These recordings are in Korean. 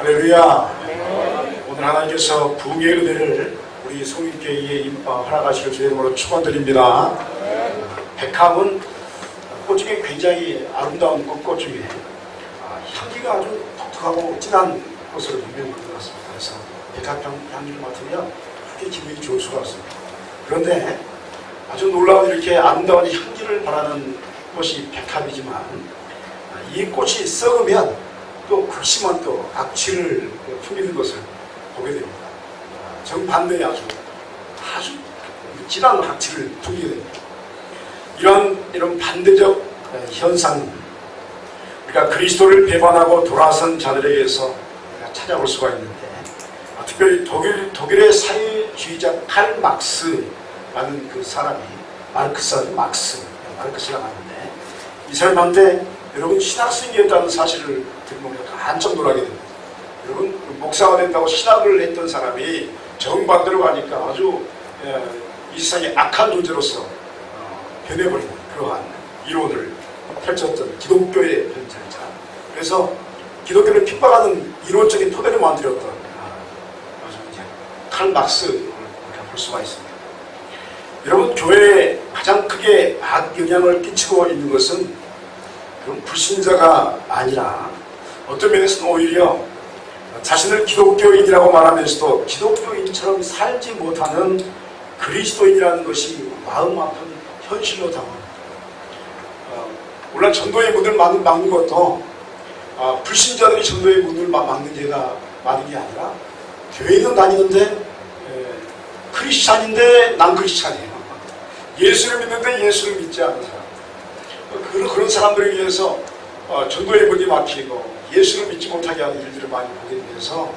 할렐루야. 오늘 하나님께서 부흥의 은혜를 우리 성인교회에 허락하시길 주의 이름으로 축원드립니다. 백합은 꽃 중에 굉장히 아름다운 꽃 중에 향기가 아주 독특하고 진한 꽃으로 유명한 것 같습니다. 그래서 백합 향기를 맡으면 그렇게 기분이 좋을 수가 없습니다. 그런데 아주 놀라운 이렇게 아름다운 향기를 발하는 꽃이 백합이지만 이 꽃이 썩으면 또 극심한 또 악취를 풍기는 것을 보게 됩니다. 정반대의 아주 진한 악취를 풍기게 됩니다. 이런 반대적 현상, 우리가 그리스도를 배반하고 돌아선 자들에게서 찾아볼 수가 있는데, 특별히 독일의 사회주의자 칼 막스라는 그 사람이 마르크스라고 하는데, 이 사람한테 여러분 신학생이었다는 사실을 들으면 한참 놀라게 됩니다. 여러분 목사가 된다고 신학을 했던 사람이 정반대로 가니까 아주 이 세상에 악한 존재로서 변해버리는 그러한 이론을 펼쳤던 기독교의 현장자, 그래서 기독교를 핍박하는 이론적인 토대를 만들었던 아주 이제 칼 막스를 우리가 볼 수가 있습니다. 여러분 교회에 가장 크게 악영향을 끼치고 있는 것은 그럼 불신자가 아니라 어떤 면에서는 오히려 자신을 기독교인이라고 말하면서도 기독교인처럼 살지 못하는 그리스도인이라는 것이 마음 아픈 현실로 다가옵니다. 물론 전도의 문을 막는 것도 불신자들이 전도의 문을 막는 게가 많은 게 아니라 교회는 다니는데 크리스찬인데 난 크리스찬이에요. 예수를 믿는데 예수를 믿지 않는 사람, 그런 사람들을 위해서 전도의 문이 막히고 예수를 믿지 못하게 하는 일들을 많이 보게 되면서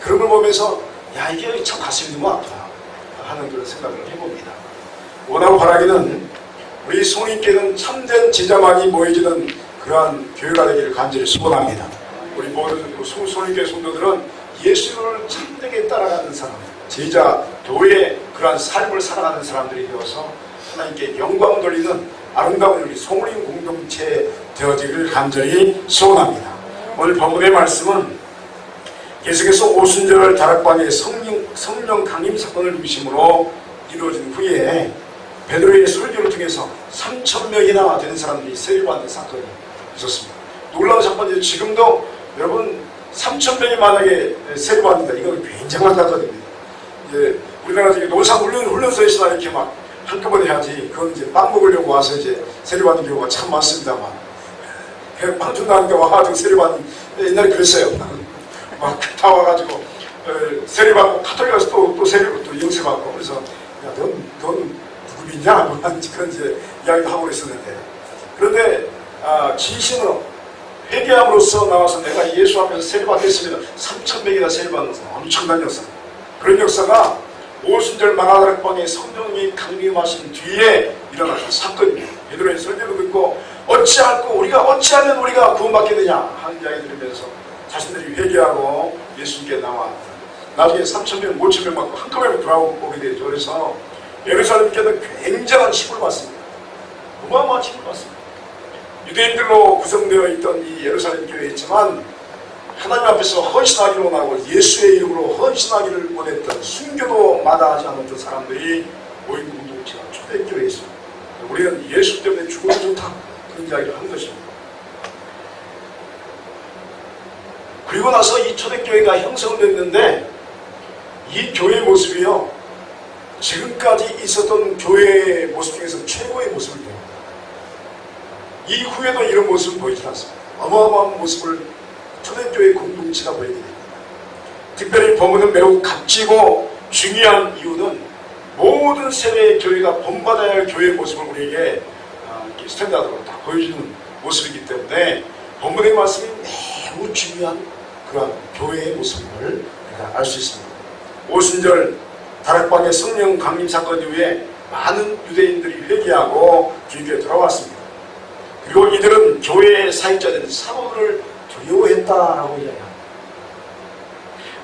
그런 걸 보면서 야, 이게 참 가슴이 너무 아프다 하는 그런 생각을 해봅니다. 원하고 바라기는 우리 성인께는 참된 제자만이 모여지는 그러한 교회가 되기를 간절히 소원합니다. 우리 모든 성인교회 성도들은 예수를 참되게 따라가는 사람, 제자, 교회의 그러한 삶을 살아가는 사람들이 되어서 하나님께 영광 돌리는 아름다운 우리 성울인 공동체 되어지기를 간절히 소원합니다. 오늘 본문의 말씀은 예수께서 오순절 다락방에 성령 강림 사건을 중심으로 이루어진 후에 베드로의 설교를 통해서 3,000명이나 되는 사람들이 세례받는 사건이 있었습니다. 놀라운 사건이죠. 지금도 여러분 3,000명이 만약에 세례받는다, 이건 굉장한 사건입니다. 이제 우리나라 중에 노사훈련소에서나 이렇게 막 한꺼번에 해야지, 그건 이제 빵 먹으려고 와서 이제 세례받는 경우가 참 많습니다만, 그냥 빵 준다니까 와가지고 세례받는, 옛날에 그랬어요. 막 다 와가지고 세례받고 카톨릭 가서 또 세례받고 또 영세받고, 그래서 야, 넌 누구 믿냐? 그런 이제 이야기도 하고 그랬었는데, 그런데 진심으로 회개함으로써 나와서 내가 예수 앞에서 세례받겠습니다. 3,000명이나 세례받는 엄청난 역사, 그런 역사가 오순절 마가다락방에 성령이 강림하신 뒤에 일어난 사건입니다. 베드로의 설교를 듣고 우리가 어찌하면 우리가 구원받게 되냐 하는 이야기 들으면서 자신들이 회개하고 예수님께 나와 나중에 3,000명, 5,000명 받고 한꺼번에 돌아오게 되죠. 그래서 예루살렘께는 굉장한 힘을 받습니다. 어마어마한 힘을 받습니다. 유대인들로 구성되어 있던 이 예루살렘 교회였지만 하나님 앞에서 헌신하기로 원하고 예수의 이름으로 헌신하기를 원했던, 순교도 마다하지 않았던 사람들이 모인 공동체가 초대교회에 있습니다. 우리는 예수 때문에 죽어도 좋다, 그런 이야기를 한 것입니다. 그리고 나서 이 초대교회가 형성됐는데 이 교회의 모습이요, 지금까지 있었던 교회의 모습 중에서 최고의 모습을 보입니다. 이후에도 이런 모습을 보이지 않습니다. 어마어마한 모습을 초대교회 공동체가 보이게 됩니다. 특별히 본문은 매우 값지고 중요한 이유는 모든 세대의 교회가 본받아야 할 교회의 모습을 우리에게 스탠다드로 다 보여주는 모습이기 때문에 본문의 말씀이 매우 중요한 그런 교회의 모습을 우리가 알 수 있습니다. 오순절 다락방의 성령 강림 사건 이후에 많은 유대인들이 회개하고 주님께 돌아왔습니다. 그리고 이들은 교회의 사역자들은 사도들을 두려워했다라고 이야기합니다.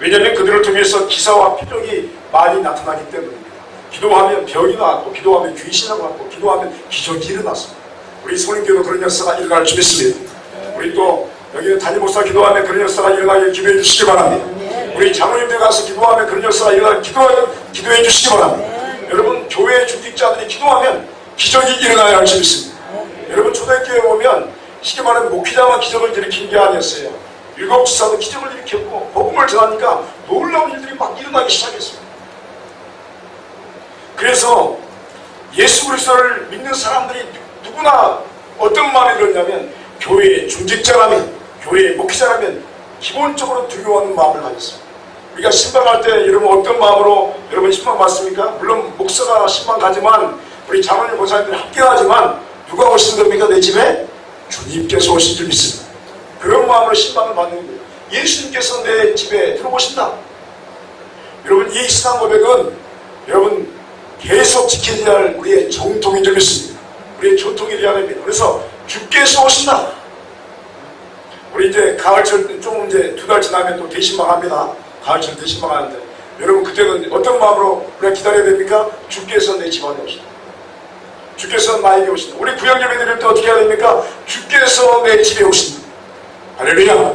왜냐하면 그들을 통해서 기사와 표적이 많이 나타나기 때문입니다. 기도하면 병이 나왔고, 기도하면 귀신이 나왔고, 기도하면 기적이 일어났습니다. 우리 성인교회도 그런 역사가 일어날 줄 믿습니다. 우리 또 여기는 담임 목사 기도하면 그런 역사가 일어나게 기도해 주시기 바랍니다. 우리 장로님들 가서 기도하면 그런 역사가 일어나게 기도해 주시기 바랍니다. 여러분 교회 중직자들이 기도하면 기적이 일어나야 할 수 있습니다. 여러분 초대교회 보면 쉽게 말하면 목회자만 기적을 일으킨 게 아니었어요. 일곱 지사도 기적을 일으켰고 복음을 전하니까 놀라운 일들이 막 일어나기 시작했습니다. 그래서 예수 그리스도를 믿는 사람들이 누구나 어떤 마음이 들었냐면 교회의 중직자라면 교회의 목회자라면 기본적으로 두려워하는 마음을 가졌습니다. 우리가 신방할 때 여러분 어떤 마음으로 여러분 신방 받습니까? 물론 목사가 신방 가지만 우리 장로님 목사님들이 함께하지만 누가 오시는 겁니까? 내 집에? 주님께서 오신 줄 믿습니다. 그런 마음으로 신방을 받는 거예요. 예수님께서 내 집에 들어오신다. 여러분 이 신앙 고백은 여러분 계속 지켜야 할 우리의 정통인 줄 믿습니다. 우리의 전통이 되어야 됩니다. 그래서 주께서 오신다. 우리 이제 가을철 좀 이제 2달 지나면 또 대신방합니다. 가을철 대신방하는데 여러분 그때는 어떤 마음으로 우리가 기다려야 됩니까? 주께서 내 집 안에 오신다. 주께서 나에게 오신다. 우리 구역예배 드릴 때 어떻게 해야 됩니까? 주께서 내 집에 오신다. 할렐루야.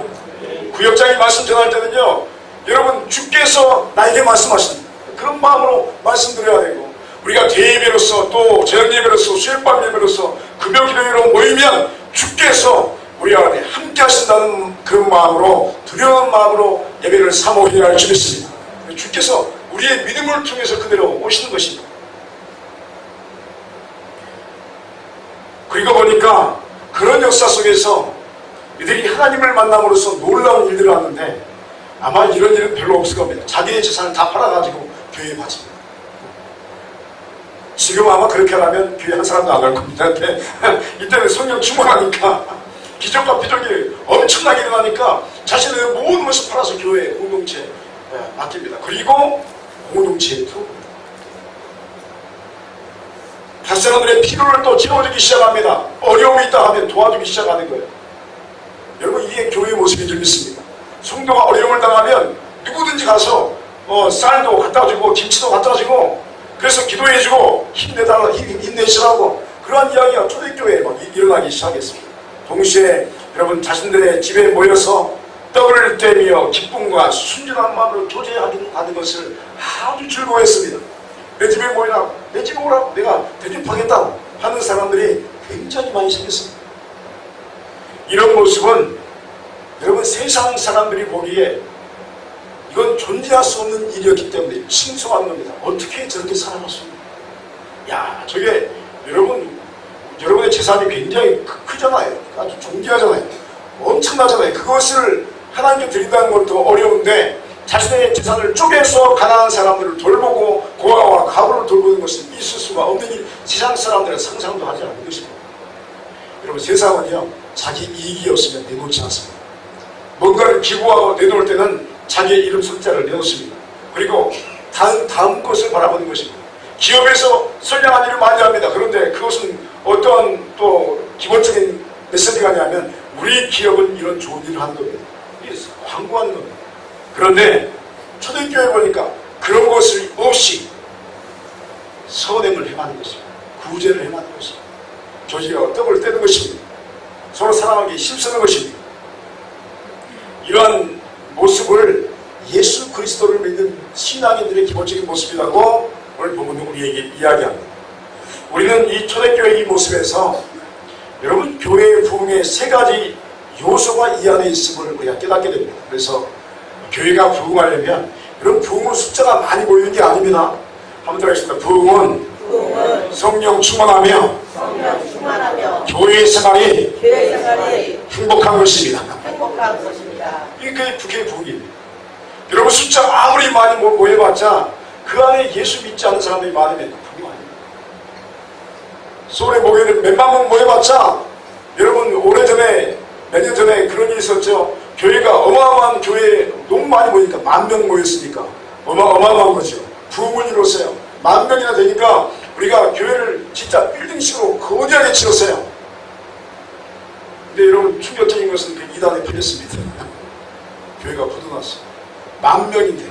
구역장이 말씀 전할 때는요 여러분 주께서 나에게 말씀하신다. 그런 마음으로 말씀드려야 되고 우리가 대예배로서 또 저녁예배로서 수요일밤 예배로서 금요기도회로 모이면 주께서 우리 안에 함께 하신다는 그 마음으로 두려운 마음으로 예배를 사모해야 할 줄 믿습니다. 주께서 우리의 믿음을 통해서 그대로 오시는 것입니다. 그리고 보니까 그런 역사 속에서 이들이 하나님을 만남으로써 놀라운 일들을 하는데 아마 이런 일은 별로 없을 겁니다. 자기의 재산을 다 팔아가지고 교회에 바칩니다. 지금 아마 그렇게 하면 교회 한 사람도 안 갈 겁니다. 이때는 성령 충만하니까 기적과 비적이 엄청나게 일어나니까 자신의 모든 것을 팔아서 교회 공동체에 맡깁니다. 그리고 공동체에 들어옵니다. 다른 사람들의 필요를 또 채워주기 시작합니다. 어려움이 있다 하면 도와주기 시작하는 거예요. 여러분 이게 교회의 모습인 줄 믿습니다. 성도가 어려움을 당하면 누구든지 가서 쌀도 갖다 주고 김치도 갖다 주고 그래서 기도해주고 힘내시라고 그러한 이야기가 초대교회에 막 일어나기 시작했습니다. 동시에 여러분 자신들의 집에 모여서 떡을 떼며 기쁨과 순전한 마음으로 교제하는 것을 아주 즐거워했습니다. 내 집에 모이라고 내 집에 오라고 내가 대접하겠다고 하는 사람들이 굉장히 많이 생겼습니다. 이런 모습은 여러분 세상 사람들이 보기에 이건 존재할 수 없는 일이었기 때문에 칭송하는 겁니다. 어떻게 저렇게 살아갔습니까? 야 저게 여러분의 재산이 굉장히 크잖아요. 아주 존귀하잖아요. 엄청나잖아요. 그것을 하나님께 드린다는 것도 어려운데 자신의 재산을 쪼개서 가난한 사람들을 돌보고 고아와 가부를 돌보는 것은 있을 수가 없는 일, 세상 사람들은 상상도 하지 않는 것입니다. 여러분 세상은요 자기 이익이 없으면 내놓지 않습니다. 뭔가를 기부하고 내놓을 때는 자기의 이름 숫자를 내놓습니다. 그리고 다음 것을 바라보는 것입니다. 기업에서 선량한 일을 많이 합니다. 그런데 그것은 어떠한 또 기본적인 메시지가 아니냐면 우리 기업은 이런 좋은 일을 하는 겁니다. 광고하는 겁니다. 그런데 초대교회 보니까 그런 것을 없이 선행을 행하는 것입니다. 구제를 행하는 것입니다. 조지가 떡을 떼는 것입니다. 서로 사랑하기 힘쓰는 것입니다. 이러한 모습을 예수 그리스도를 믿는 신앙인들의 기본적인 모습이라고 오늘 본문은 우리에게 이야기합니다. 우리는 이 초대교회의 이 모습에서 여러분 교회의 부흥의 3가지 요소가 이 안에 있음을 우리가 깨닫게 됩니다. 그래서 교회가 부흥하려면 여러분 부흥은 숫자가 많이 모이는 게 아닙니다. 한번 더 하겠습니다. 부흥은 성령 충만하며 교회 생활이 행복한 것입니다. 이게 교회 부흥입니다. 여러분 숫자 아무리 많이 모여봤자 그 안에 예수 믿지 않는 사람들이 많으면 부흥 아닙니다. 서울에 몇만 명 모여봤자 여러분 오래전에 몇 년 전에 그런 일이 있었죠. 교회가 어마어마한 교회에 너무 많이 모이니까 10,000명 모였으니까 어마어마한 거죠. 부흥을 이뤘어요. 10,000명이나 되니까 우리가 교회를 진짜 빌딩식으로 거대하게 치렀어요. 근데 여러분 충격적인 것은 그 이단에 팔렸습니다. 교회가 부도났어요. 10,000명인데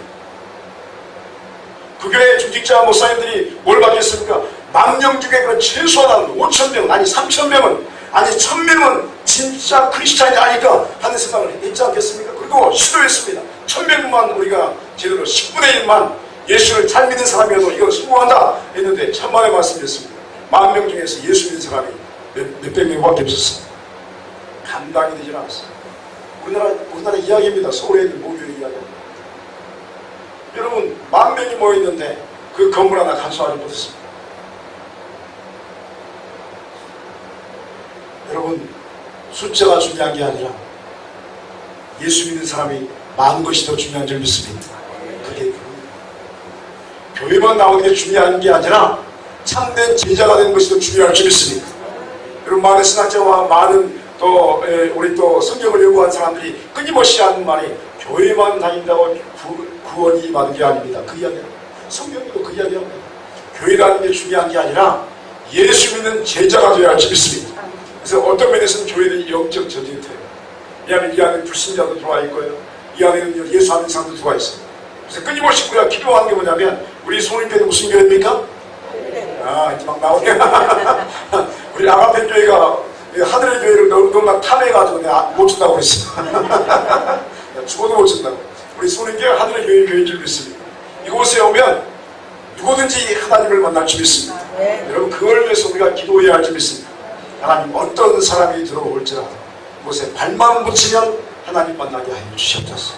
그 교회 중직자 목사님들이 뭘 받겠습니까? 10,000명 중에 그 최소한 5,000명 아니 3,000명은 아니 1,000명은 진짜 크리스찬이 아닐까 하는 생각을 했지 않겠습니까? 그리고 시도했습니다. 1000명만 우리가 제대로 10분의 1만 예수를 잘 믿는 사람이라도 이걸 성공한다 했는데 천만의 말씀이었습니다. 10,000명 중에서 예수 믿는 사람이 몇백 명밖에 없었습니다. 감당이 되질 않았어요. 우리나라 이야기입니다. 서울에 있는 모교의 이야기입니다. 여러분 10,000명이 모였는데 그 건물 하나 간수하지 못했습니다. 여러분 숫자가 중요한 게 아니라 예수 믿는 사람이 많은 것이 더 중요한 줄 믿습니다. 그게 교회만 나오는 게 중요한 게 아니라 참된 제자가 되는 것이 더 중요할 줄 믿습니다. 여러분 많은 신학자와 많은 또 우리 또 성경을 연구한 사람들이 끊임없이 하는 말이 교회만 다닌다고 구원이 받은 게 아닙니다. 그 이야기는 성경에도 그 이야기합니다. 교회라는 게 중요한 게 아니라 예수 믿는 제자가 되어야 할 줄 믿습니다. 그래서 어떤 면에서는 교회는 영적 전쟁터예요. 왜냐하면 이 안에 불신자도 들어와 있고요. 이 안에는 예수 안 믿는 사람도 들어와 있어요. 그래서 끊임없이 우리가 기도하는 게 뭐냐면 우리 소림교회는 무슨 교회입니까? 이제 막 나오네. 우리 아가페 교회가 하늘의 교회를 너무나 탐해가지고 내가 못 준다고 그랬어. 죽어도 못 준다고. 우리 소림교회 하늘의 교회인 줄 믿습니다. 이곳에 오면 누구든지 하나님을 만날 줄 믿습니다. 여러분 그걸 위해서 우리가 기도해야 할 줄 믿습니다. 하나님 어떤 사람이 들어올지라도 그곳에 발만 붙이면 하나님 만나게 하여 주시옵소서.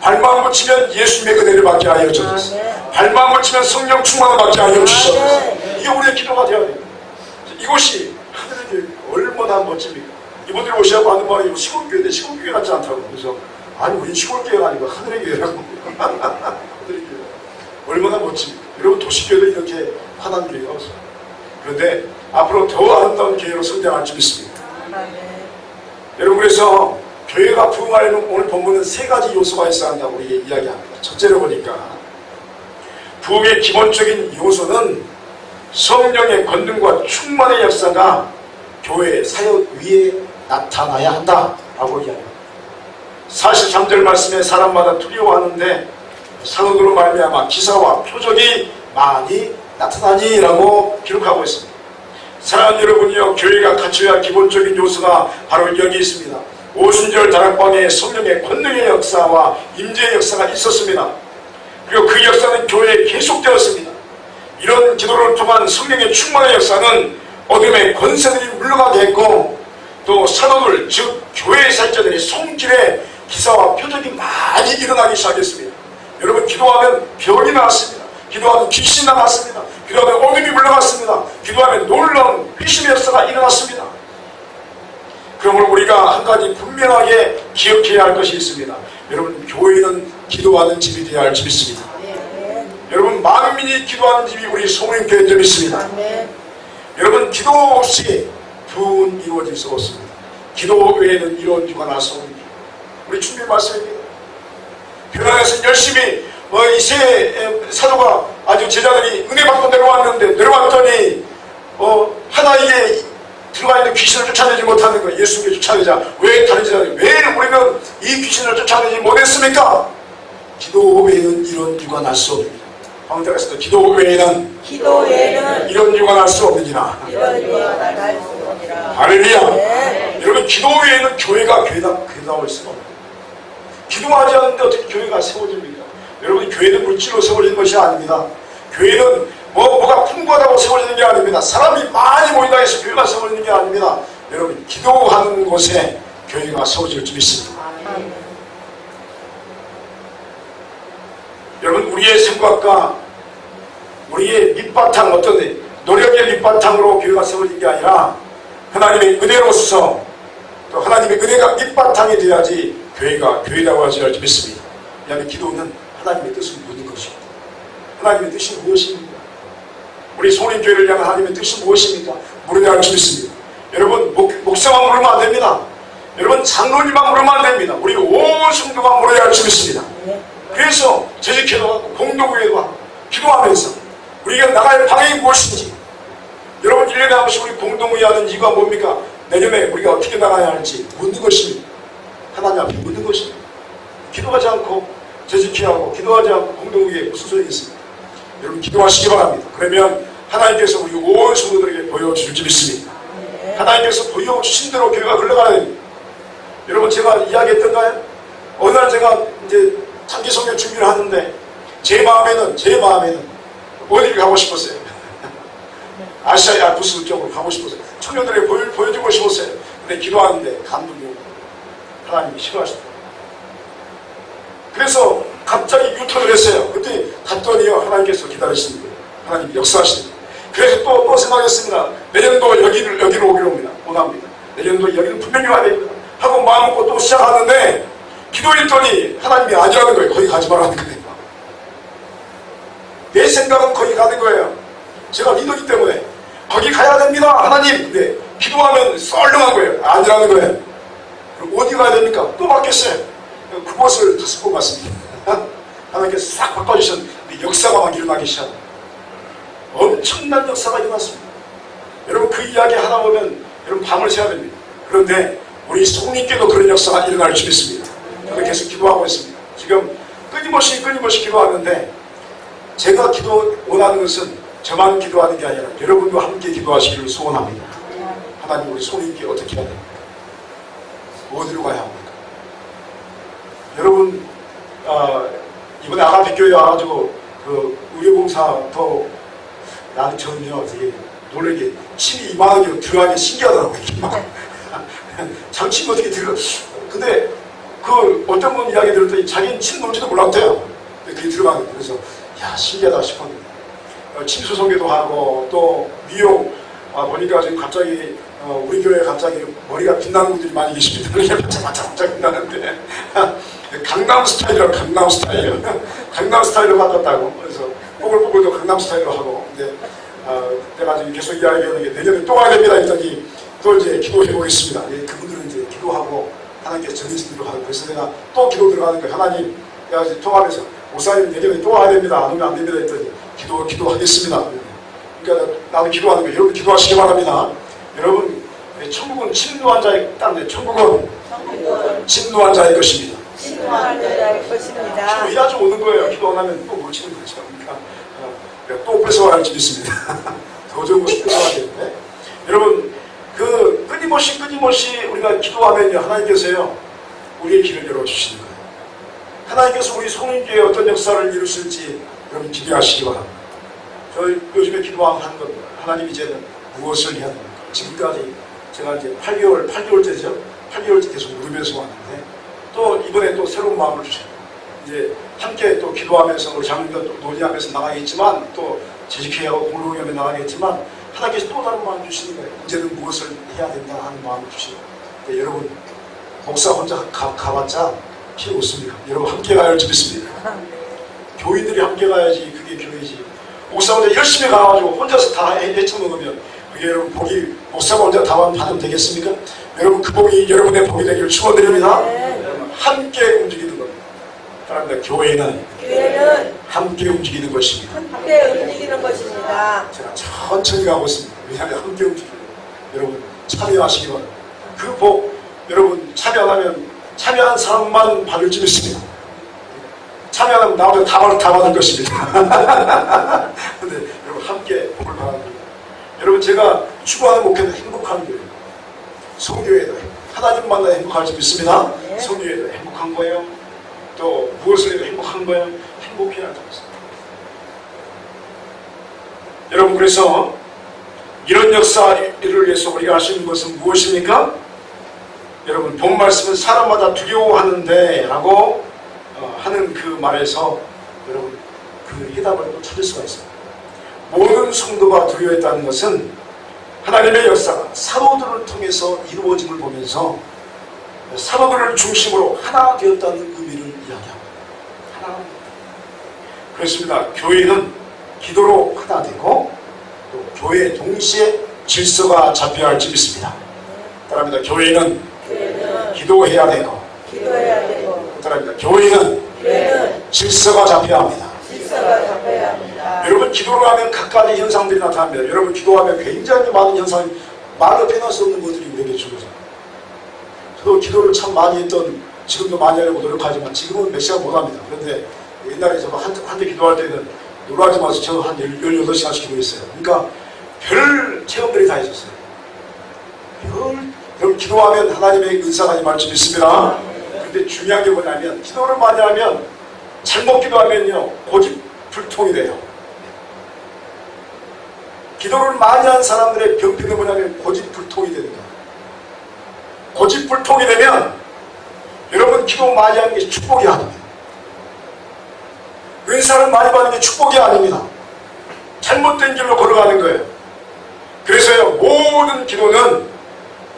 발만 붙이면 예수님의 은혜를 받게 하여 주옵소서. 발만 붙이면 성령 충만을 받게 하여 주시옵소서. 이게 우리의 기도가 되어야 됩니다. 이곳이 하늘의 교회 얼마나 멋집니까? 이분들이 오시라고 하는 말이 시골교회인데 시골교회 같지 않다고. 그래서 아니 우린 시골교회가 아니고 하늘의 교회라고. 하늘의 교회 얼마나 멋집니까? 여러분 도시교회도 이렇게 화난 교회가 없어요. 그런데 앞으로 더 아름다운 교회로 성장할 줄 믿습니다. 여러분 그래서 교회가 부흥하려면 오늘 본문은 3가지 요소가 있어야 한다고 우리 이야기합니다. 첫째로 보니까 부흥의 기본적인 요소는 성령의 권능과 충만의 역사가 교회 사역 위에 나타나야 한다라고 이야기합니다. 43절 말씀에 사람마다 두려워하는데 사도들로 말미암아 기사와 표적이 많이 나타나니라고 기록하고 있습니다. 사랑하는 여러분이요, 교회가 갖춰야 할 기본적인 요소가 바로 여기 있습니다. 오순절 다락방에 성령의 권능의 역사와 임재의 역사가 있었습니다. 그리고 그 역사는 교회에 계속되었습니다. 이런 기도를 통한 성령의 충만의 역사는 어둠의 권세들이 물러가게 했고 또 사도들 즉 교회의 사역자들이 손길에 기사와 표적이 많이 일어나기 시작했습니다. 여러분 기도하면 병이 나왔습니다. 기도하면 귀신이 나갔습니다. 기도하면 어둠이 물러갔습니다. 기도하면 놀라운 회심의 역사가 일어났습니다. 그러므로 우리가 한 가지 분명하게 기억해야 할 것이 있습니다. 여러분 교회는 기도하는 집이 되어야 할 줄 믿습니다. 여러분 만민이 기도하는 집이 우리 소림교회인 줄 믿습니다. 여러분 기도 없이 부흥은 이루어질 수 없습니다. 기도 외에는 이런 유가 날 수 없습니다. 우리 주님의 말씀입니다. 변화에서 열심히 이세 사도가 아주 제자들이 은혜 받고 내려왔더니 하나님의 들어가 있는 귀신을 쫓아내지 못하는 거예요. 예수님께 쫓아내자. 왜 다른 제자들이 왜 우리는 이 귀신을 쫓아내지 못했습니까? 기도 외에는 이런 유가 날 수 없습니다. 방대가서도 기도 외에는 이런 유가 날 수 없느니라. 할렐루야. 여러분 기도 외에는 교회가 괴다울 수가 없습니다. 기도하지 않는데 어떻게 교회가 세워집니까? 여러분 교회는 물질로 세워지는 것이 아닙니다. 교회는 뭐가 풍부하다고 세워지는 게 아닙니다. 사람이 많이 모인다 해서 교회가 세워지는 게 아닙니다. 여러분 기도하는 곳에 교회가 세워질 줄 믿습니다. 여러분 우리의 생각과 우리의 밑바탕 어떤 노력의 밑바탕으로 교회가 세워진 게 아니라 하나님의 은혜로서 또 하나님의 은혜가 밑바탕이 돼야지 교회가 교회라고 하지 줄 믿습니다. 왜냐하면 기도는 하나님의 뜻을 묻는 것입니다. 하나님의 뜻이 무엇입니까? 우리 소림교회를 향한 하나님의 뜻이 무엇입니까? 물어야 할 줄 믿습니다. 여러분 목사만 물으면 안 됩니다. 여러분 장로님만 물으면 안 됩니다. 우리 온 성도가 물어야 할 줄 믿습니다. 그래서 재직회도 하고 공동회도 하고 기도하면서 우리가 나갈 방향이 무엇인지 여러분 1년에 한 번씩 우리 공동회 하는 이유가 뭡니까? 내년에 우리가 어떻게 나가야 할지 묻는 것입니다. 하나님 앞에 묻는 것입니다. 기도하지 않고 재직회하고 기도하지 않고 공동회에 무슨 소용이 있습니까? 여러분 기도하시기 바랍니다. 그러면 하나님께서 우리 온 성도들에게 보여줄 줄 믿습니다. 하나님께서 보여주신 대로 교회가 흘러가야 됩니다. 여러분 제가 이야기했던가요? 어느 날 제가 이제 단기 성경 준비를 하는데 제 마음에는 어디를 가고 싶었어요. 아시아 야쿠스 쪽으로 가고 싶었어요. 청년들에게 보여주고 싶었어요. 근데 기도하는데 감동이 오고 하나님이 싫어하시더라고요. 그래서 갑자기 유턴을 했어요. 그때 갔더니요, 하나님께서 기다리시는 거예요. 하나님이 역사하시는 거예요. 그래서 또 생각했습니다. 내년도 여기를 오기로 원합니다. 내년도 여기는 분명히 와야 됩니다. 하고 마음먹고 또 시작하는데 기도했더니 하나님이 아니라는 거예요. 거기 가지 말라는 거예요. 내 생각은 거기 가는 거예요. 제가 믿었기 때문에 거기 가야 됩니다. 하나님. 근데 기도하면 썰렁한 거예요. 아니라는 거예요. 그럼 어디 가야 됩니까? 또 바뀌었어요. 그곳을 5번 갔습니다. 하나님께서 싹 바꿔주셨는데 역사가 막 일어나기 시작합니다. 엄청난 역사가 일어났습니다. 여러분 그 이야기 하다 보면 여러분 밤을 새야 됩니다. 그런데 우리 성님께도 그런 역사가 일어날 줄 믿습니다. 저는 계속 기도하고 있습니다. 지금 끊임없이 기도하는데 제가 기도 원하는 것은 저만 기도하는 게 아니라 여러분도 함께 기도하시기를 소원합니다. 하나님 우리 성님께 어떻게 해야 됩니까? 어디로 가야 합니까? 여러분 이번에 아가피교회 와가지고 그 의료봉사도 나는 저는요 되게 놀라게 침이 이만하게 들어가기 신기하더라고요. 장침이 어떻게 들어? 근데 그 어떤 분 이야기 들었더니 자기는 침 놓을지도 몰랐대요. 근데 그게 들어가는 거예요. 그래서 야 신기하다 싶었는데 침수송계도 하고 또 미용 보니까 지금 갑자기 우리 교회에 갑자기 머리가 빛나는 분들이 많이 계십니다. 그냥 반짝반짝 빛나는데 강남 스타일이라고 강남 스타일로 바꿨다고. 그래서 뽀글뽀글도 강남 스타일로 하고. 근데 내가 지금 계속 이야기하는 게 내년에 또 와야 됩니다 했더니 또 이제 기도해 보겠습니다. 그분들은 이제 기도하고 하나님께서 정해진 대로 하고. 그래서 내가 또 기도 들어가는 거예요. 하나님 내가 이제 통합해서 목사님 내년에 또 와야 됩니다. 안 오면 안 됩니다 했더니 기도하겠습니다. 그러니까 나도 기도하는 거예요. 여러분 기도하시기 바랍니다. 여러분 천국은 침노한 자의 땅인데 천국은 침노한 자의 것입니다. 침노한 자의 것입니다. 기도해야지 오는 거예요. 기도 안 하면 또 못 치는 거죠. 그러니까 또 뺏어와야 할 줄 믿습니다. 더 좋은 것을 뺏어와야 되는데 여러분 그 끊임없이 우리가 기도하면요 하나님께서요 우리의 길을 열어주시는 거예요. 하나님께서 우리 성인교회에 어떤 역사를 이루실지 여러분 기대하시기 바랍니다. 저 요즘에 기도하는 건 하나님 이제는 무엇을 해야 됩니까? 지금까지 제가 이제 8개월째죠. 8개월째 계속 누르면서 왔는데 또 이번에 또 새로운 마음을 주셔요. 이제 함께 또 기도하면서 우리 장로님과 또 논의하면서 나가겠지만 또 재직회하고 공동회의에 나가겠지만 하나님께서 또 다른 마음을 주시는 거예요. 이제는 무엇을 해야 된다 하는 마음을 주시고 네, 여러분 목사 혼자 가봤자 필요 없습니다. 여러분 함께 가야 할 줄 믿습니다. 교인들이 함께 가야지 그게 교회지. 목사 혼자 열심히 가가지고 혼자서 다 헤쳐먹으면 그게 여러분 복이 목사가 혼자 다 받으면 되겠습니까? 여러분 그 복이 여러분의 복이 되기를 축원드립니다. 여러분 함께 움직이는 겁니다. 따라합니다. 교회는 함께 움직이는 것입니다. 함께 움직이는 것입니다. 제가 천천히 가고 있습니다. 왜냐하면 함께 움직이는 여러분 참여하시기 바랍니다. 그 복 여러분 참여한 사람만 받을 줄 믿습니다. 참여하면 나오면 다 받을 것입니다. 근데 여러분 함께 복을 바랍니다. 여러분 제가 추구하는 목표는 행복한 교회. 성교회도 하나님 만나 행복할 줄 믿습니다. 성교회도 행복한 거예요. 또 무엇을 해도 행복한 거예요. 행복해야 한다고 했습니다. 여러분 그래서 이런 역사를 위해서 우리가 하시는 것은 무엇입니까? 여러분 본 말씀은 사람마다 두려워하는데 라고 하는 그 말에서 여러분 그 해답을 또 찾을 수가 있습니다. 모든 성도가 두려워했다는 것은 하나님의 역사가 사도들을 통해서 이루어짐을 보면서 사도들을 중심으로 하나 되었다는 의미를 이야기합니다. 하나. 그렇습니다. 교회는 기도로 하나 되고 또 교회 동시에 질서가 잡혀야 할 줄 믿습니다. 따라합니다. 교회는 기도해야 되고 따라합니다. 교회는 질서가 잡혀야 합니다. 여러분 기도를 하면 각가지 현상들이 나타납니다. 여러분 기도하면 굉장히 많은 현상이 말로 표현할 수 없는 것들이 우리에게 주어져요. 저도 기도를 참 많이 했던 지금도 많이 하려고 노력하지만 지금은 몇 시간 못합니다. 그런데 옛날에 저도 한때 기도할 때는 놀라지 마서 저 한 18시간씩 기도했어요. 그러니까 별 체험들이 다 있었어요. 여러분 기도하면 하나님의 은사가 임할 줄 믿습니다. 근데 중요한 게 뭐냐면 기도를 많이 하면 잘못 기도하면요 고집불통이 돼요. 기도를 많이 한 사람들의 병폐가 뭐냐면 고집불통이 되는 거예요. 고집불통이 되면 여러분 기도 많이 하는 게 축복이 아닙니다. 은사를 많이 받는 게 축복이 아닙니다. 잘못된 길로 걸어가는 거예요. 그래서요 모든 기도는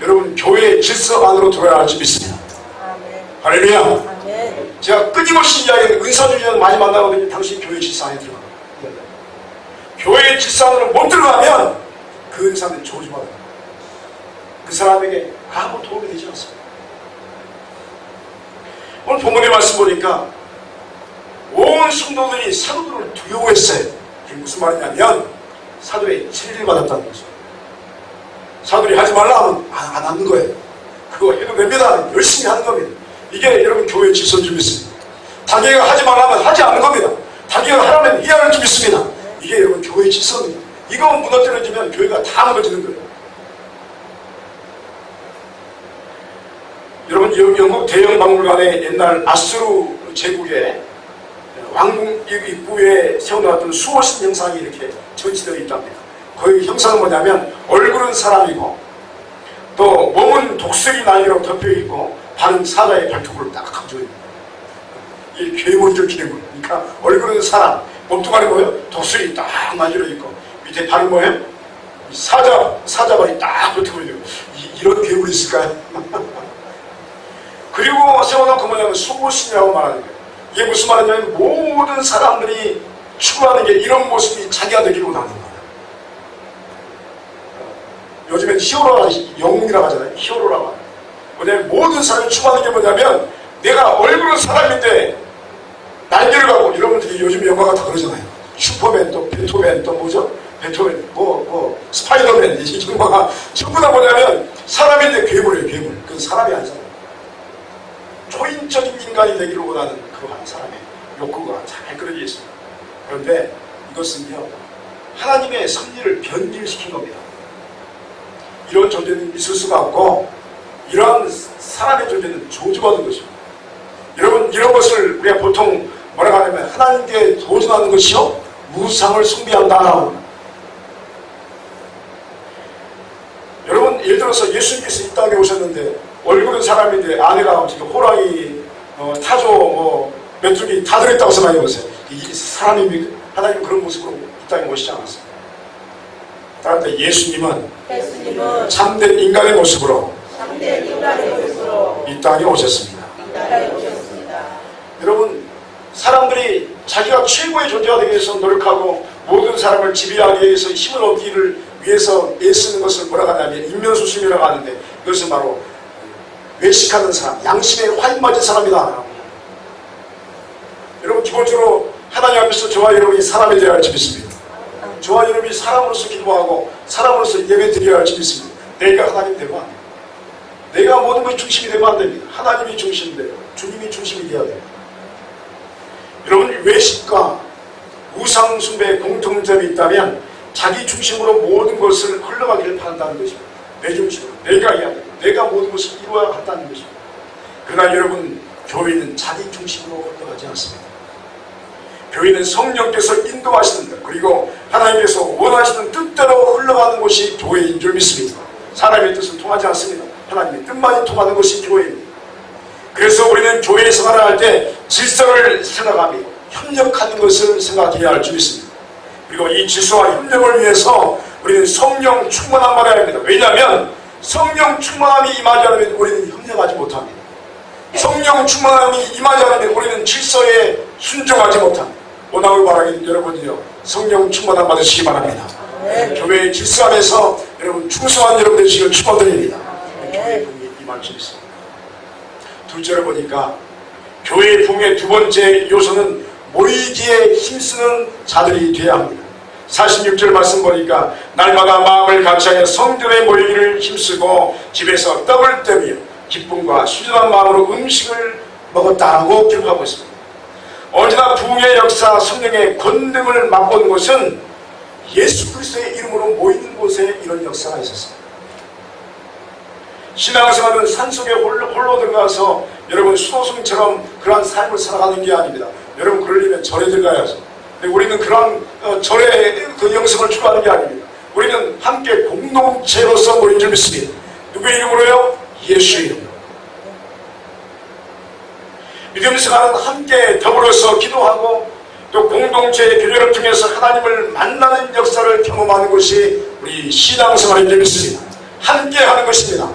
여러분 교회의 질서 안으로 들어야 할 줄 믿습니다. 아멘. 할렐루야. 아멘. 제가 끊임없이 이야기하는 은사주의자들 많이 만나거든요. 당신이 교회 질서 안에 들어가. 교회의 질서 안으로 못 들어가면 그 은사는 조심하라. 그 사람에게 아무 도움이 되지 않습니다. 오늘 본문의 말씀 보니까 온 성도들이 사도들을 두려워했어요. 그게 무슨 말이냐면 사도의 진리를 받았다는 거죠. 사도들이 하지 말라 하면 안 하는 거예요. 그거 해도 됩니다. 열심히 하는 겁니다. 이게 여러분 교회의 질서인 줄 믿습니다. 자기가 하지 말라면 하지 않는 겁니다. 자기가 하라면 해야 할 줄 믿습니다. 이게 여러분 교회의 질서입니다. 이거 무너뜨려지면 교회가 다 무너지는 거예요. 여러분 영국 대형박물관에 옛날 아수르 제국의 왕궁 입구에 세워놨던 수호신 형상이 이렇게 전시되어 있답니다. 그 형상은 뭐냐면 얼굴은 사람이고 또 몸은 독수리 날개로 덮여있고 발은 사자의 발톱으로 딱 감춰 있는 거예요. 이 괴물이죠, 괴물. 그러니까 얼굴은 사람, 몸뚱아리 뭐예요? 독수리 딱 날개로 있고 밑에 발은 뭐예요? 사자발이 딱 붙어 있는 거예요. 이런 괴물이 있을까요? 그리고 세워놓고 뭐냐면 수호신이라고 말하는 거예요. 이게 무슨 말이냐면 모든 사람들이 추구하는 게 이런 모습이 자기가 되기로 나는 거예요. 요즘엔 히어로라, 영웅이라고 하잖아요. 히어로라고 하잖아요. 뭐냐면 모든 사람이 추구하는 게 뭐냐면 내가 얼굴은 사람인데 날개를 가고 여러분들이 요즘 영화가 다 그러잖아요. 슈퍼맨 또 배트맨 또 뭐죠? 배트맨 스파이더맨 이 영화가 전부 다 뭐냐면 사람인데 괴물이에요. 괴물. 그건 사람이 아니잖아요. 초인적인 인간이 되기를 원하는 그러한 사람의 욕구가 잘 그려져 있습니다. 그런데 이것은요 하나님의 섭리를 변질시킨 겁니다. 이런 존재는 있을 수가 없고 이러한 사람의 존재는 저주받은 것입니다. 여러분 이런 것을 우리가 보통 뭐라고 하냐면 하나님께 도전하는 것이요 무상을 숭배한다. 여러분 예를 들어서 예수님께서 이 땅에 오셨는데 얼굴은 사람인데 안에가 지금 호랑이, 타조, 메뚜기 다 들어있다고 생각해보세요. 이 사람입니까? 하나님 그런 모습으로 이 땅에 오시지 않았어요. 따라서 예수님은 참된 인간의 모습으로 이 땅에 오셨습니다. 여러분 사람들이 자기가 최고의 존재가 되기 위해서 노력하고 모든 사람을 지배하기 위해서 힘을 얻기를 위해서 애쓰는 것을 뭐라고 하냐면 인면수심이라고 하는데 이것은 바로 외식하는 사람, 양심에 화인 맞은 사람이다. 여러분 기본적으로 하나님 앞에서 저와 여러분이 사람이 되어야 할 줄 믿습니다. 저와 여러분이 사람으로서 기도하고 사람으로서 예배 드려야 할 줄 믿습니다. 내가 하나님 되면 안 돼요. 내가 모든 것이 중심이 되면 안 됩니다. 하나님이 중심이 돼요. 주님이 중심이 되어야 돼요. 여러분 외식과 우상 숭배의 공통점이 있다면 자기 중심으로 모든 것을 흘러가기를 바란다는 것입니다. 내 중심으로 내가 해야 돼요. 내가 모든 것을 이루어야 한다는 것입니다. 그러나 여러분 교회는 자기 중심으로 흘러가지 않습니다. 교회는 성령께서 인도하시는 것 그리고 하나님께서 원하시는 뜻대로 흘러가는 것이 교회인 줄 믿습니다. 사람의 뜻은 통하지 않습니다. 하나님의 뜻만이 통하는 것이 교회입니다. 그래서 우리는 교회 생활을 할 때 질서를 생각하며 협력하는 것을 생각해야 할 줄 믿습니다. 그리고 이 질서와 협력을 위해서 우리는 성령 충만함을 해야 합니다. 왜냐하면 성령 충만함이 임하지 않으면 우리는 협력하지 못합니다. 성령 충만함이 임하지 않으면 우리는 질서에 순종하지 못합니다. 원하고 바라기는 여러분이요 성령 충만함 받으시기 바랍니다. 교회의 질서 안에서 여러분 충성한 여러분 되시길 축원드립니다. 교회의 부흥이 임할 줄 있습니다. 둘째로 보니까 교회의 부흥의 두 번째 요소는 모이기에 힘쓰는 자들이 되어야 합니다. 46절 말씀 보니까 날마다 마음을 같이하여 성전에 모이기를 힘쓰고 집에서 떡을 떼며 기쁨과 수전한 마음으로 음식을 먹었다라고 기록하고 있습니다. 언제나 부흥의 역사 성령의 권능을 맛본 곳은 예수 그리스도의 이름으로 모이는 곳에 이런 역사가 있었습니다. 신앙생활은 산속에 홀로 들어가서 여러분 수도승처럼 그러한 삶을 살아가는 게 아닙니다. 여러분 그러려면 절에 들어가야죠. 근데 우리는 그러한 절의 그 영성을 추구하는 게 아닙니다. 우리는 함께 공동체로서 모인 줄 믿습니다. 누구의 이름으로요? 예수의 이름으로. 믿음 생활은 함께 더불어서 기도하고 또 공동체의 교제를 통해서 하나님을 만나는 역사를 경험하는 것이 우리 신앙생활인 줄 믿습니다. 함께 하는 것입니다.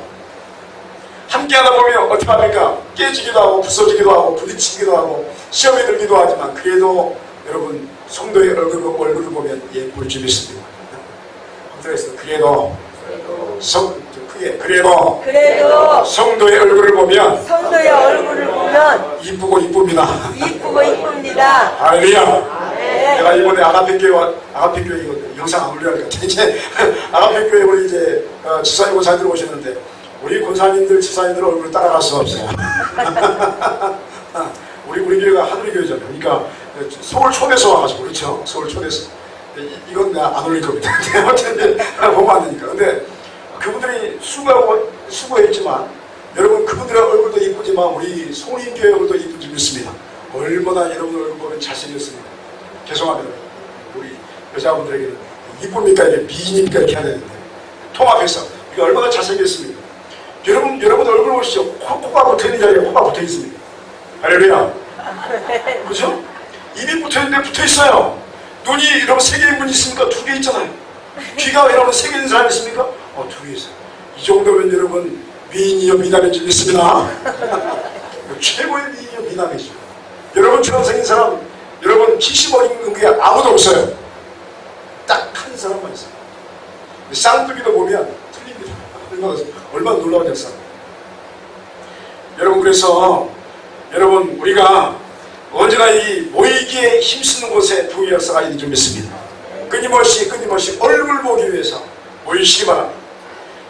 함께 하다 보면 어떻게 합니까? 깨지기도 하고 부서지기도 하고 부딪히기도 하고 시험에 들기도 하지만 그래도 여러분 성도의 얼굴을 보면 예쁠 줄 믿습니다. 그래도 그래도 성도의 얼굴을 보면 이쁘고 이쁩니다. 할렐루야. 내가 이번에 아가페 교회 이거 영상 안 올려야 이제 아가페 교회 우리 이제 지사님 권사님들 오시는데 우리 권사님들 지사님들 얼굴 따라갈 수 없어요. 우리 교회가 하늘의 교회잖아요. 그러니까 서울 촌에서 와가지고 그렇죠. 서울 촌에서 이건 내가 안 올릴 겁니다. 어쨌든 보면 안 되니까. 근데 그분들이 수고했지만 여러분 그분들의 얼굴도 이쁘지만 우리 송림교회 얼굴도 이쁜 줄 믿습니다. 얼마나 여러분 얼굴 보면 잘생겼습니다. 죄송합니다. 우리 여자분들에게는 이쁩니까? 이게 미인입니까? 이렇게 해야 되는데 통합해서 이게 얼마나 잘생겼습니까? 여러분 얼굴 보시죠. 코가 붙어있는 자리에 코가 붙어있습니다. 할렐루야. 그죠? 입이 붙어있는데 붙어있어요. 눈이 여러분 3개의 문이 있습니까? 2개 있잖아요. 귀가 여러분 3개 있는 사람 있습니까? 2개 있어요. 이 정도면 여러분 미인이요 미남인 줄 믿습니다. 최고의 미인이요 미남이죠. 여러분처럼 생긴 사람 여러분 70어린 게 아무도 없어요. 딱 한 사람만 있어요. 쌍둥이도 보면 틀립니다. 얼마나 놀라운 역사. 여러분 그래서 여러분 우리가 언제나 이 모이기에 힘쓰는 곳에 부의 역사가 있는 줄 믿습니다. 끊임없이 얼굴 보기 위해서 모이시기 바랍니다.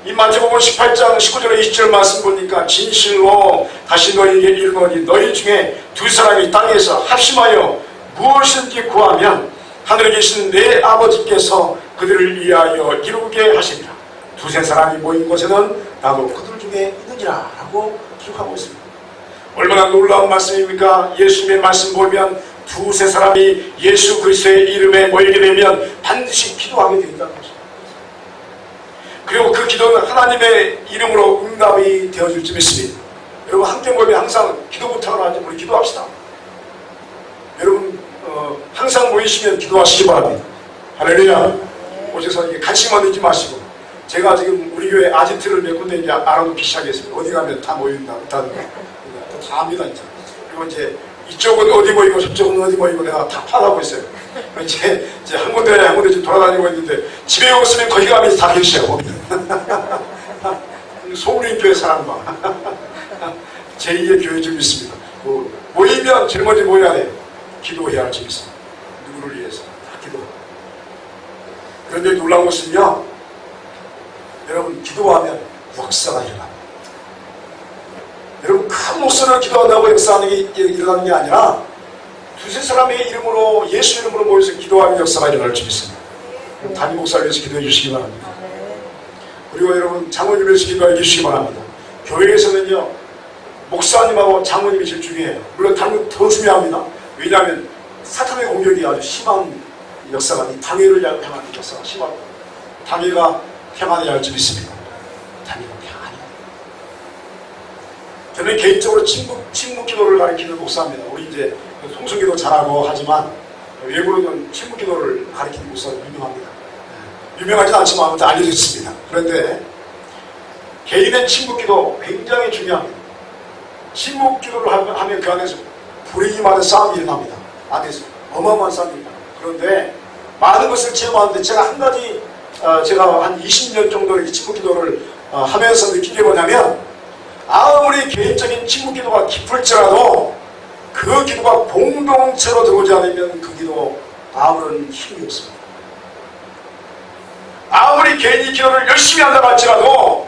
이 마태복음 18장 19절에 20절 말씀 보니까 진실로 다시 너희에게 이르노니 너희 중에 2사람이 땅에서 합심하여 무엇이든지 구하면 하늘에 계신 내 아버지께서 그들을 위하여 이루게 하시리라. 2-3사람이 모인 곳에는 나도 그들 중에 있느니라 라고 기록하고 있습니다. 얼마나 놀라운 말씀입니까? 예수님의 말씀 보면 2-3사람이 예수 그리스도의 이름에 모이게 되면 반드시 기도하게 된다는 것입니다. 그리고 그 기도는 하나님의 이름으로 응답이 되어질 줄 믿습니다. 여러분 함께 모이면 항상 기도 부탁을 하지 우리 기도합시다. 여러분 항상 모이시면 기도하시기 바랍니다. 할렐루야. 오셔서 같이 만들지 마시고 제가 지금 우리 교회 아지트를 몇 군데 이제 알아놓기 시작했습니다. 어디 가면 다 모인다. 다 합니다 이제. 그리고 이제 이쪽은 어디 모이고 저쪽은 어디 모이고 내가 다 파악하고 있어요. 이제 한 군데 좀 돌아다니고 있는데 집에 없으면 거기 가면 다 계시죠. 소그린교회 사람과 제2의 교회 좀 있습니다. 모이면 제일 먼저 모여야 돼요. 기도해야 할 줄 있습니다. 누구를 위해서 다 기도. 그런데 놀라운 것은요, 여러분 기도하면 역사가 일어납니다. 여러분 큰 목소리로 기도한다고 역사하는 게 일어나는 게 아니라 2-3사람의 이름으로 예수 이름으로 모여서 기도하는 역사가 일어날 줄 있습니다. 담임 목사를 위해서 기도해 주시기 바랍니다. 그리고 여러분 장로님을 위해서 기도해 주시기 바랍니다. 교회에서는요 목사님하고 장로님이 제일 중요해요. 물론 다른 더 중요합니다. 왜냐하면 사탄의 공격이 아주 심한 역사가 이 당회를 향한 역사가 심합니다. 당회가 평안해야 할 줄 믿습니다. 당회가 평안해요. 저는 개인적으로 침묵 기도를 가르치는 목사입니다. 우리 이제 통성기도 잘하고 하지만 외부로는 침묵 기도를 가르치는 목사로 유명합니다. 유명하지 않지만 아무튼 알려졌습니다. 그런데 개인의 침묵 기도 굉장히 중요합니다. 침묵 기도를 하면 그 안에서 불이익이 많은 싸움이 일어납니다. 안에서 어마어마한 싸움이 일어납니다. 그런데 많은 것을 체험하는데 제가 한 가지 제가 한 20년 정도 이 침묵 기도를 하면서 느낀 게 뭐냐면 아무리 개인적인 침묵 기도가 깊을지라도 그 기도가 공동체로 들어오지 않으면 그 기도 아무런 힘이 없습니다. 아무리 개인이 기도를 열심히 한다고 할지라도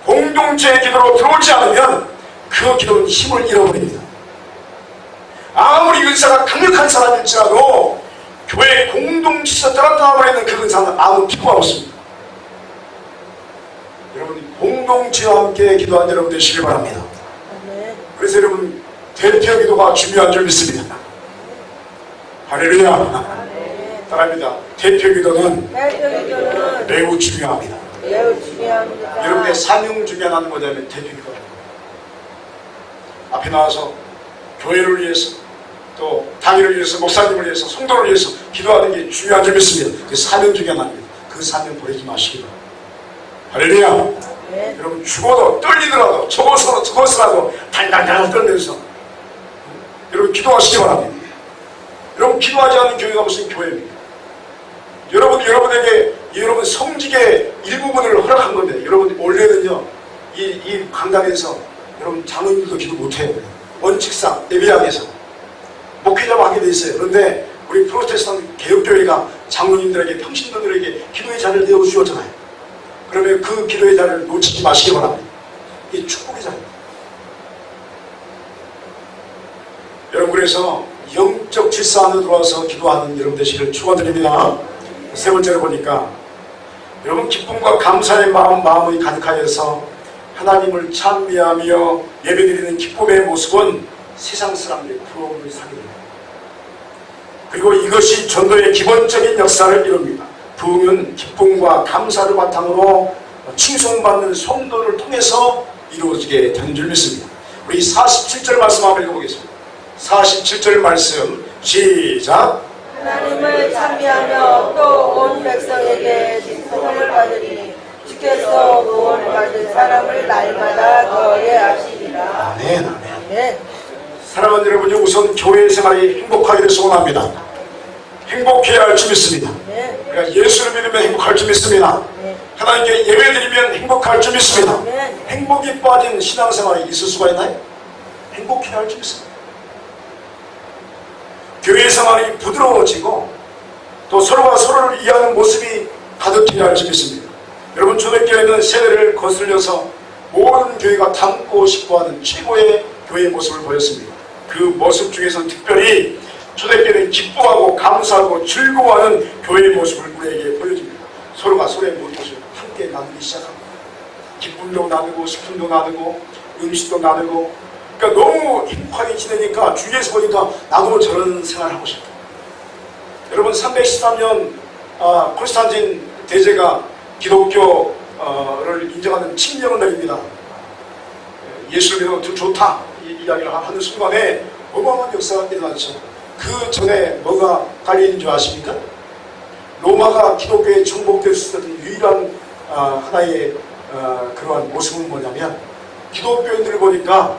공동체의 기도로 들어오지 않으면 그 기도는 힘을 잃어버립니다. 아무리 은사가 강력한 사람일지라도 교회 공동체에서 떠나버리는 그 은사는 아무 필요가 없습니다. 여러분 공동체와 함께 기도한 여러분 되시길 바랍니다. 아멘. 그래서 여러분 대표 기도가 중요한 줄 믿습니다. 할렐루야. 아멘. 따라합니다. 대표 기도는 대표 기도는 매우 중요합니다. 매우 중요합니다. 여러분의 사명 중에 하나는 뭐냐면 대표 기도입니다. 앞에 나와서 교회를 위해서 또 당일을 위해서 목사님을 위해서 성도를 위해서 기도하는 게 중요한 줄 믿습니다. 그 사명 중에 하나입니다. 그 사명 버리지 마시기 바랍니다. 할렐루야. 네. 여러분 죽어도 떨리더라도 저것이라도 달달달 떨면서 여러분 기도하시기 바랍니다. 여러분 기도하지 않는 교회가 무슨 교회입니까? 여러분에게 여러분 성직의 일부분을 허락한 겁니다. 여러분 원래는요 이 강단에서 여러분 장로님들도 기도 못해요. 원칙상 예배당에서 목회자만 하게 돼 있어요. 그런데 우리 프로테스탄트 개혁교회가 장로님들에게 평신도들에게 기도의 자리를 내어주었잖아요. 그러면 그 기도의 자리를 놓치지 마시기 바랍니다. 이게 축복의 자리입니다. 여러분 그래서 영적 질서 안에 들어와서 기도하는 여러분 되시기를 축원드립니다. 세 번째로 보니까 여러분 기쁨과 감사의 마음이 가득하여서 하나님을 찬미하며 예배드리는 기쁨의 모습은 세상 사람들의 부러움을 사게 됩니다. 그리고 이것이 전도의 기본적인 역사를 이룹니다. 부흥은 기쁨과 감사를 바탕으로 칭송받는 성도를 통해서 이루어지게 되는 줄 믿습니다. 우리 47절 말씀 한번 읽어보겠습니다. 47절 말씀 시작. 하나님을 찬미하며 또 온 백성에게 칭송을 받으니 주께서 구원을 받은 사람을 날마다 더하게 하시리라. 아멘. 아멘. 아멘. 사랑하는 여러분이 우선 교회 생활이 행복하기를 소원합니다. 행복해야 할 줄 믿습니다. 네. 그러니까 예수를 믿으면 행복할 줄 믿습니다. 네. 하나님께 예배드리면 행복할 줄 믿습니다. 네. 행복이 빠진 신앙생활이 있을 수가 있나요? 행복해야 할 줄 믿습니다. 교회 생활이 부드러워지고 또 서로가 서로를 이해하는 모습이 가득해야 할 줄 믿습니다. 여러분 초대교회는 세대를 거슬려서 모든 교회가 닮고 싶어하는 최고의 교회의 모습을 보였습니다. 그 모습 중에서 특별히 초대교회는 기뻐하고 감사하고 즐거워하는 교회의 모습을 우리에게 보여줍니다. 서로가 서로의 모든 것을 함께 나누기 시작합니다. 기쁨도 나누고 슬픔도 나누고 음식도 나누고 그러니까 너무 행복하게 지내니까 주위에서 보니까 나도 저런 생활을 하고 싶다. 여러분 313년 콘스탄틴 대제가 기독교를 인정하는 칙령을 내립니다. 예수를 믿으면 더 좋다 이 이야기를 하는 순간에 어마어마한 역사가 일어났죠. 그 전에 뭐가 깔려있는 줄 아십니까? 로마가 기독교에 정복될 수 있었던 유일한 하나의 그러한 모습은 뭐냐면 기독교인들을 보니까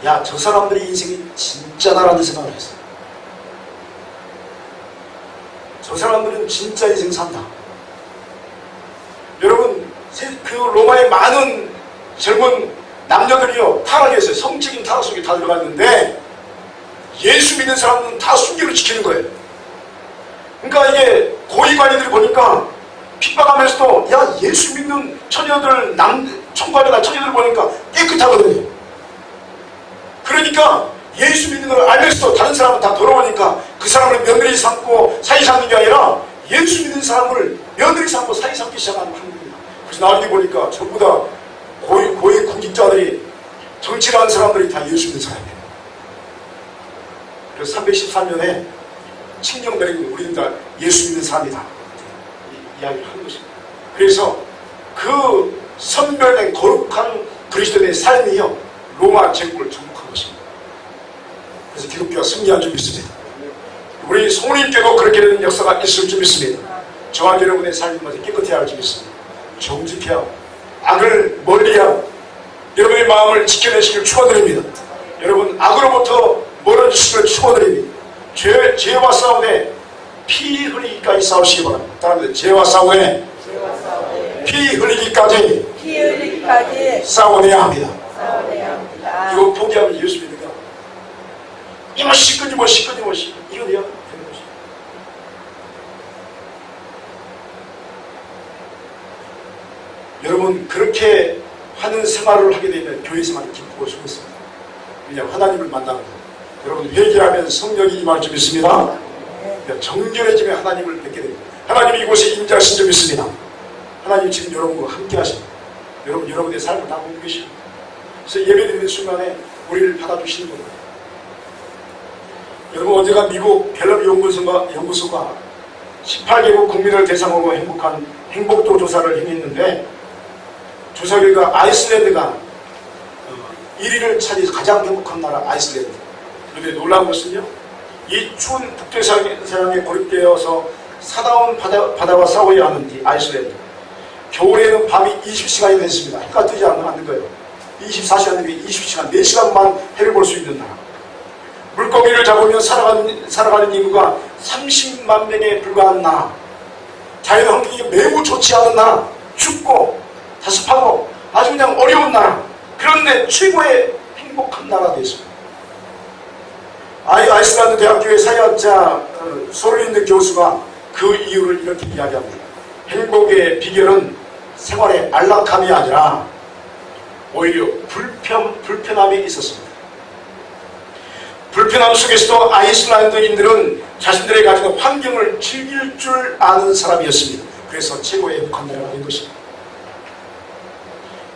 야, 저 사람들의 인생이 진짜 나라는 생각을 했어요. 저 사람들은 진짜 인생 산다. 여러분 그 로마의 많은 젊은 남녀들이요 타락했어요. 성적인 타락 속에 다 들어갔는데 예수 믿는 사람은 다 순결을 지키는 거예요. 그러니까 이게 고위관리들이 보니까 핍박하면서도 야 예수 믿는 처녀들 총괄이나 처녀들 보니까 깨끗하거든요. 그러니까 예수 믿는 걸 알면서도 다른 사람은 다 더러우니까 그 사람을 며느리 삼고 사이 삼는 게 아니라 예수 믿는 사람을 며느리 삼고 사이 삼기 시작하는 겁니다. 그래서 나중에 보니까 전부 다 고위 군직자들이 정치를 하는 사람들이 다 예수 믿는 사람이에요. 그래서 313년에 칙령 내리고 우리는 다 예수 믿는 사람이다 이야기를 하는 것입니다. 그래서 그 선별된 거룩한 그리스도인의 삶이요 로마 제국을 정복한 것입니다. 그래서 기독교가 승리한 줄 믿습니다. 우리 성우님께도 그렇게 되는 역사가 있을 줄 믿습니다. 저와 여러분의 삶이 먼저 깨끗해야 할 줄 믿습니다. 정직해야 하고 악을 멀리하고 여러분의 마음을 지켜내시길 축원드립니다. 여러분 악으로부터 멀어지시길 축원드립니다. 죄와 싸움에 피 흘리기까지 싸우시기 바랍니다. 따라합니다. 죄와 싸움에 피 흘리기까지 싸워내야 합니다. 이거 포기하면 예수 믿는가? 이거 시끄니뭐 이거 내야 되는 것이. 여러분 그렇게 하는 생활을 하게 되면 교회 생활이 기쁘고 좋습니다. 왜냐하면 하나님을 만나는 것. 여러분 회개하면 성령이 임할 줄 믿습니다. 정결해지면 하나님을 뵙게 됩니다. 하나님이 이곳에 임재하신 줄 믿습니다. 하나님 지금 여러분과 함께 하십니다. 여러분, 여러분의 삶을 다 보고 계십니다. 그래서 예배드리는 순간에 우리를 받아주시는 겁니다. 여러분, 언제가 미국 갤럽 연구소가 18개국 국민을 대상으로 행복한 행복도 조사를 행했는데, 조사 결과 아이슬란드가 1위를 차지 가장 행복한 나라 아이슬란드. 그런데 놀라운 것은요, 이 추운 북대서양에 고립되어서 사나운 바다와 싸워야 하는 이 아이슬란드, 겨울에는 밤이 20시간이 됐습니다. 해가 뜨지 않는 거예요. 24시간 중에 20시간, 4시간만 해를 볼 수 있는 나라. 물고기를 잡으며 살아가는 인구가 30만 명에 불과한 나라. 자연 환경이 매우 좋지 않은 나라. 춥고 다습하고 아주 그냥 어려운 나라. 그런데 최고의 행복한 나라가 되었습니다. 아이슬란드 대학교의 사회학자 소르린드 교수가 그 이유를 이렇게 이야기합니다. 행복의 비결은 생활의 안락함이 아니라 오히려 불편함이 있었습니다. 불편함 속에서도 아이슬란드인들은 자신들의 가진 환경을 즐길 줄 아는 사람이었습니다. 그래서 최고의 행복한 나라가 된 것입니다.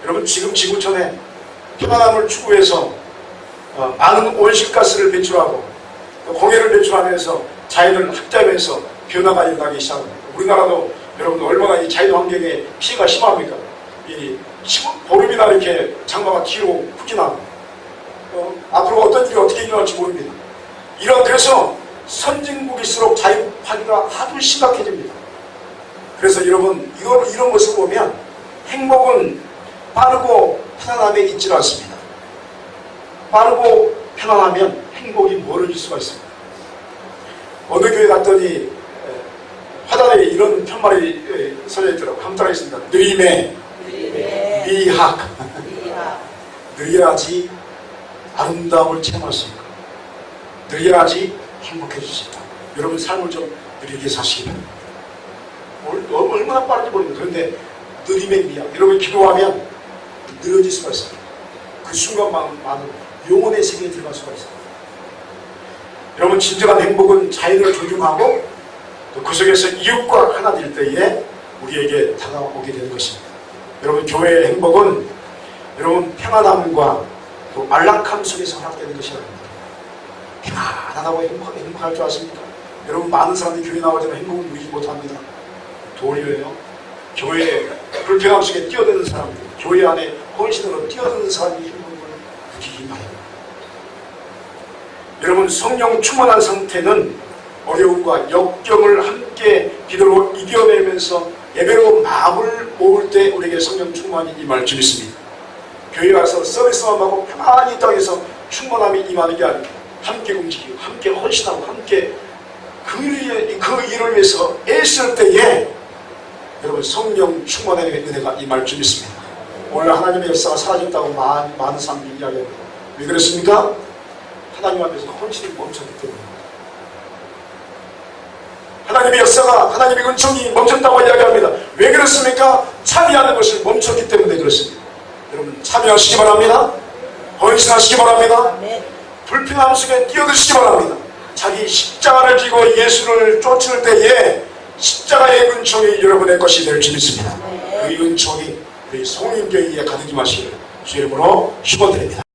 여러분, 지금 지구촌에 편안함을 추구해서 많은 온실가스를 배출하고 공해를 배출하면서 자연을 학대하면서 변화가 일어나기 시작합니다. 우리나라도 여러분 얼마나 이 자연 환경에 피해가 심합니까? 이 보름이나 이렇게 장마가 뒤로 후진하고 앞으로 어떤 일이 어떻게 일어날지 모릅니다. 그래서 선진국일수록 자연 파괴가 아주 심각해집니다. 그래서 여러분 이런 것을 보면 행복은 빠르고 편안함에 있지 않습니다. 빠르고 편안하면 행복이 멀어질 수가 있습니다. 어느 교회 갔더니 화단에 이런 편말이 써져 있더라고요. 한자가 있습니다. 느림의 미학. 느려야지 아름다움을 체험할 수 있고, 느려야지 행복해질 수 있다. 여러분 삶을 좀 느리게 사시기 바랍니다. 얼마나 빠른지 모르겠는데, 그런데 느림의 미학. 여러분 기도하면 느려질 수가 있습니다. 그 순간만으로 영혼의 세계에 들어갈 수가 있습니다. 여러분, 진정한 행복은 자연을 존중하고 또 그 속에서 이웃과 하나 될 때에 우리에게 다가오게 되는 것입니다. 여러분, 교회의 행복은 여러분 평안함과 또 안락함 속에서 허락되는 것이 아닙니다. 편안하고 행복할 줄 아십니까? 여러분, 많은 사람들이 교회 나오지만 행복을 누리지 못합니다. 도리어요, 교회의 불평함 속에 뛰어드는 사람들, 교회 안에 헌신으로 뛰어드는 사람이 행복을 누리기 바랍니다. 여러분, 성령 충만한 상태는 어려움과 역경을 함께 기도로 이겨내면서 예배로 마음을 모을 때 우리에게 성령 충만이 임할 줄 믿습니다. 교회 와서 서비스만 하고 편안히 땅에서 충만함이 임하는 게 아니라 함께 움직이고 함께 헌신하고 함께 그 일을 위해서 애쓸 때에 여러분 성령 충만의 은혜가 임할 줄 믿습니다. 오늘 하나님의 역사가 사라졌다고 많은 사람들이 이야기합니다. 왜 그렇습니까? 하나님 앞에서 헌신이 멈췄기 때문입니다. 하나님의 역사가, 하나님의 은총이 멈췄다고 이야기합니다. 왜 그렇습니까? 참여하는 것을 멈췄기 때문에 그렇습니다. 여러분 참여하시기 바랍니다. 헌신하시기 바랍니다. 불편함 속에 뛰어드시기 바랍니다. 자기 십자가를 지고 예수를 쫓을 때에 십자가의 은총이 여러분의 것이 될 줄 믿습니다. 그 은총이 우리 성인교회에 가득히 마시기를 주의 이름으로 축원드립니다.